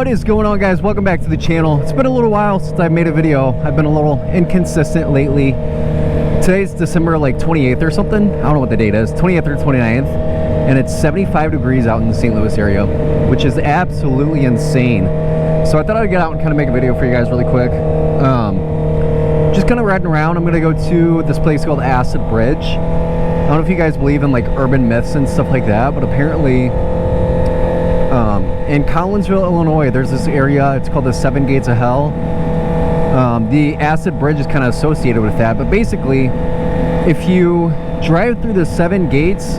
What is going on, guys? Welcome back to the channel. It's been a little while since I made a video. I've been a little inconsistent lately. Today's December like 28th or something. I don't know what the date is, 20th or 29th, and it's 75 degrees out in the St. Louis area, which is absolutely insane. So I thought I'd get out and kind of make a video for you guys really quick. Just kind of riding around. I'm gonna go to this place called Acid Bridge. I don't know if you guys believe in like urban myths and stuff like that, but apparently in Collinsville, Illinois, there's this area, it's called the Seven Gates of Hell. The Acid Bridge is kind of associated with that, but basically, if you drive through the 7 gates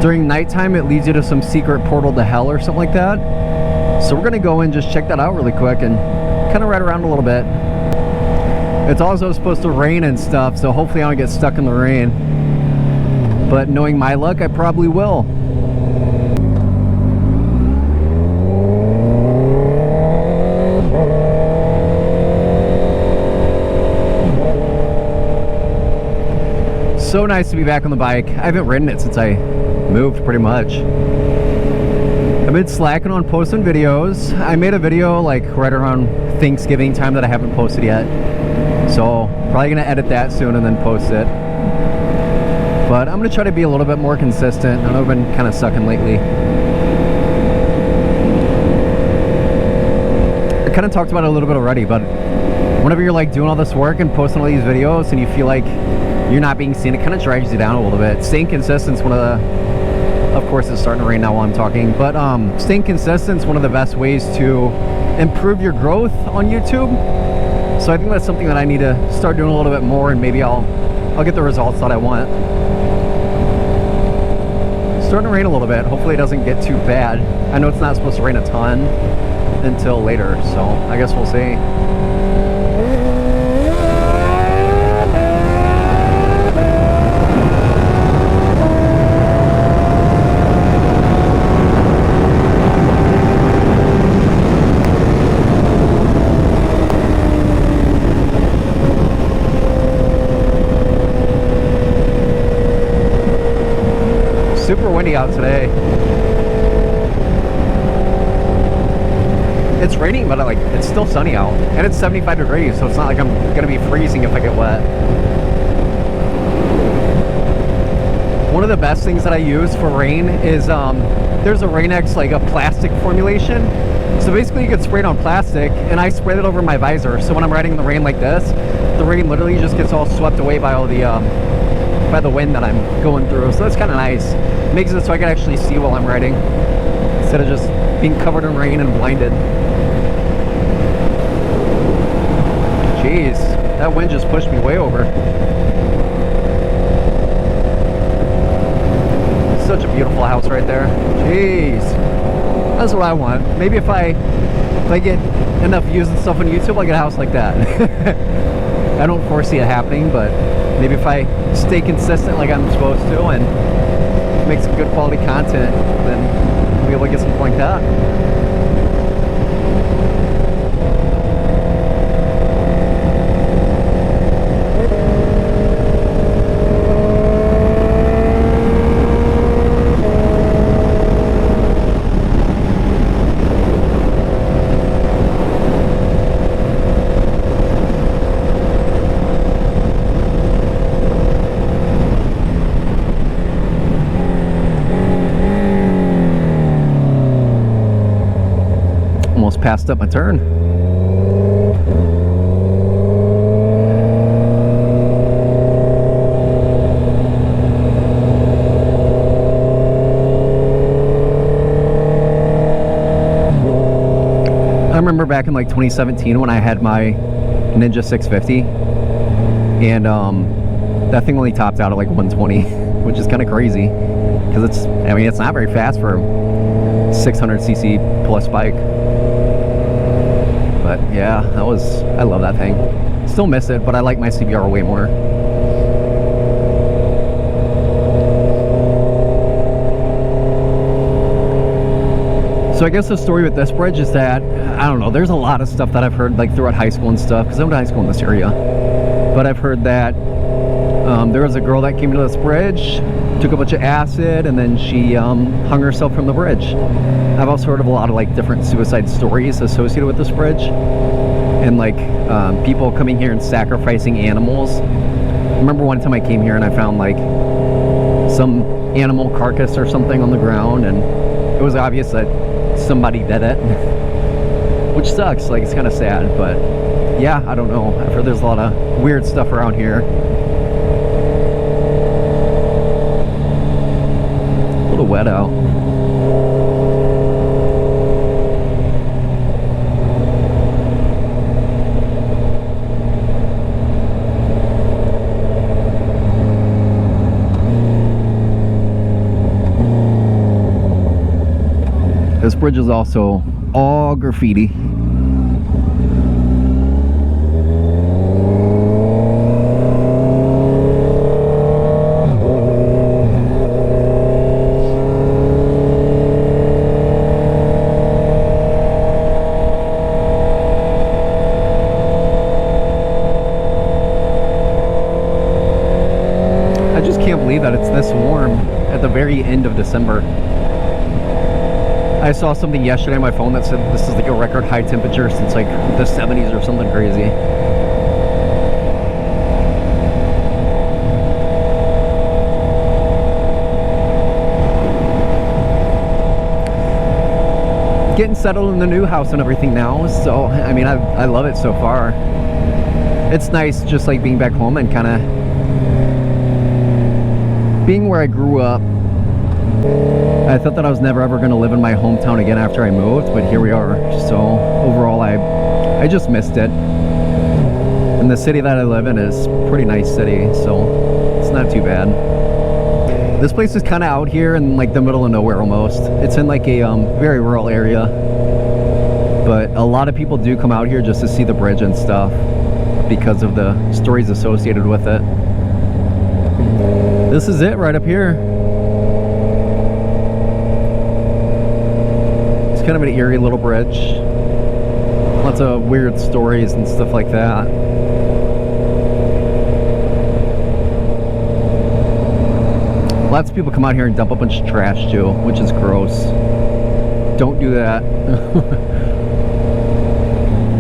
during nighttime, it leads you to some secret portal to hell or something like that. So we're gonna go and just check that out really quick and kind of ride around a little bit. It's also supposed to rain and stuff, so hopefully I don't get stuck in the rain. But knowing my luck, I probably will. So nice to be back on the bike. I haven't ridden it since I moved, pretty much. I've been slacking on posting videos. I made a video like right around Thanksgiving time that I haven't posted yet. So probably gonna edit that soon and then post it. But I'm gonna try to be a little bit more consistent. I know I've been kind of sucking lately. I kind of talked about it a little bit already, but whenever you're like doing all this work and posting all these videos and you feel like you're not being seen, it kind of drags you down a little bit. Staying consistent is one of the, of course it's starting to rain now while I'm talking, but staying consistent is one of the best ways to improve your growth on YouTube. So I think that's something that I need to start doing a little bit more, and maybe I'll get the results that I want. It's starting to rain a little bit. Hopefully it doesn't get too bad. I know it's not supposed to rain a ton until later, so I guess we'll see. Super windy out today. It's raining, but like it's still sunny out, and it's 75 degrees, so it's not like I'm gonna be freezing if I get wet. One of the best things that I use for rain is there's a Rain-X, like a plastic formulation. So basically you can spray it on plastic, and I spread it over my visor, so when I'm riding in the rain like this, the rain literally just gets all swept away by all the by the wind that I'm going through. So that's kind of nice. Makes it so I can actually see while I'm riding instead of just being covered in rain and blinded. Jeez, that wind just pushed me way over. Such a beautiful house right there. Jeez, that's what I want. Maybe if I get enough views and stuff on YouTube, I'll get a house like that. I don't foresee it happening, but maybe if I stay consistent like I'm supposed to and make some good quality content, then we'll be able to get something like that. Almost passed up my turn. I remember back in like 2017 when I had my Ninja 650, and that thing only topped out at like 120, which is kind of crazy because it's, I mean, it's not very fast for a 600cc plus bike. But yeah, I love that thing. Still miss it, but I like my CBR way more. So I guess the story with this bridge is that, I don't know, there's a lot of stuff that I've heard like throughout high school and stuff, because I went to high school in this area. But I've heard that There was a girl that came to this bridge, took a bunch of acid, and then she hung herself from the bridge. I've also heard of a lot of like different suicide stories associated with this bridge, and like people coming here and sacrificing animals. I remember one time I came here and I found like some animal carcass or something on the ground, and it was obvious that somebody did it, which sucks. Like, it's kind of sad, but yeah, I don't know. I've heard there's a lot of weird stuff around here. A little wet out. This bridge is also all graffiti. I just can't believe that it's this warm at the very end of December. I saw something yesterday on my phone that said this is like a record high temperature since like the 70s or something crazy. Getting settled in the new house and everything now, so I mean I love it so far. It's nice just like being back home and kind of being where I grew up. I thought that I was never ever going to live in my hometown again after I moved, but here we are. So overall I just missed it. And the city that I live in is a pretty nice city, so it's not too bad. This place is kind of out here in like the middle of nowhere almost. It's in like a very rural area, but a lot of people do come out here just to see the bridge and stuff because of the stories associated with it. This is it right up here. It's kind of an eerie little bridge. Lots of weird stories and stuff like that. Lots of people come out here and dump a bunch of trash too, which is gross. Don't do that.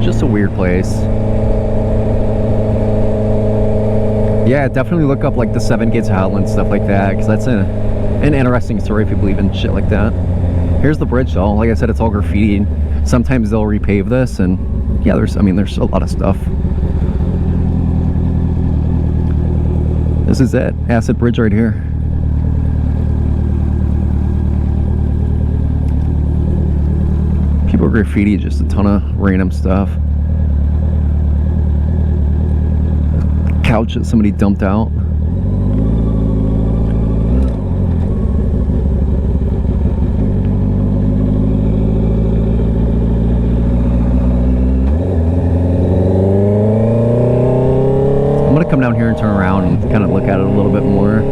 Just a weird place. Yeah, definitely look up like the 7 Gates of Hell and stuff like that, because that's an interesting story if you believe in shit like that. Here's the bridge though. Like I said, it's all graffitied. Sometimes they'll repave this, and yeah, there's a lot of stuff. This is it. Acid Bridge right here. People graffiti just a ton of random stuff. Couch that somebody dumped out. I'm gonna come down here and turn around and kind of look at it a little bit more.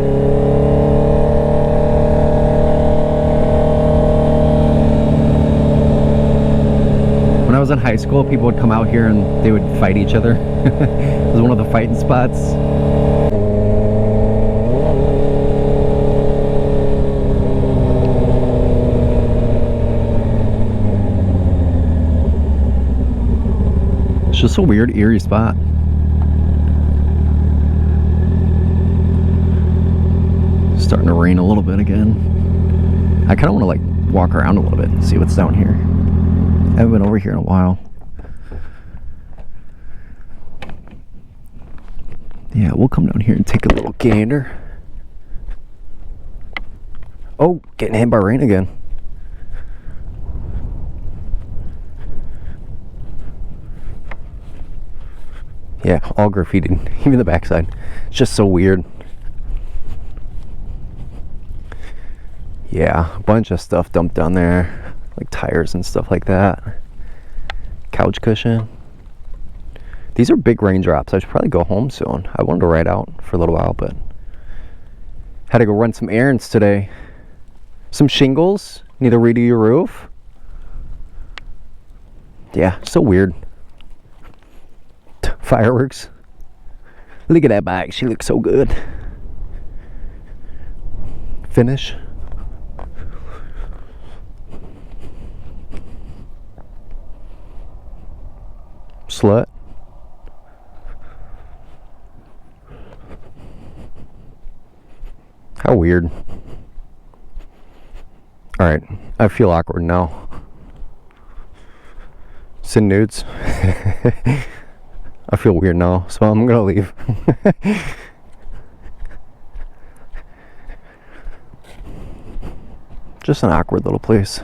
When I was in high school, people would come out here and they would fight each other. It was one of the fighting spots. It's just a weird, eerie spot. Starting to rain a little bit again. I kind of want to like walk around a little bit and see what's down here. I haven't been over here in a while. Yeah, we'll come down here and take a little gander. Oh, getting hit by rain again. Yeah, all graffitied, even the backside. It's just so weird. Yeah, a bunch of stuff dumped down there, like tires and stuff like that. Couch cushion. These are big raindrops. I should probably go home soon. I wanted to ride out for a little while, but had to go run some errands today. Some shingles. Need to redo your roof. Yeah, so weird. Fireworks. Look at that bike. She looks so good. Finish. Slut. How weird. Alright, I feel awkward now. Send nudes. I feel weird now, so I'm gonna leave. Just an awkward little place.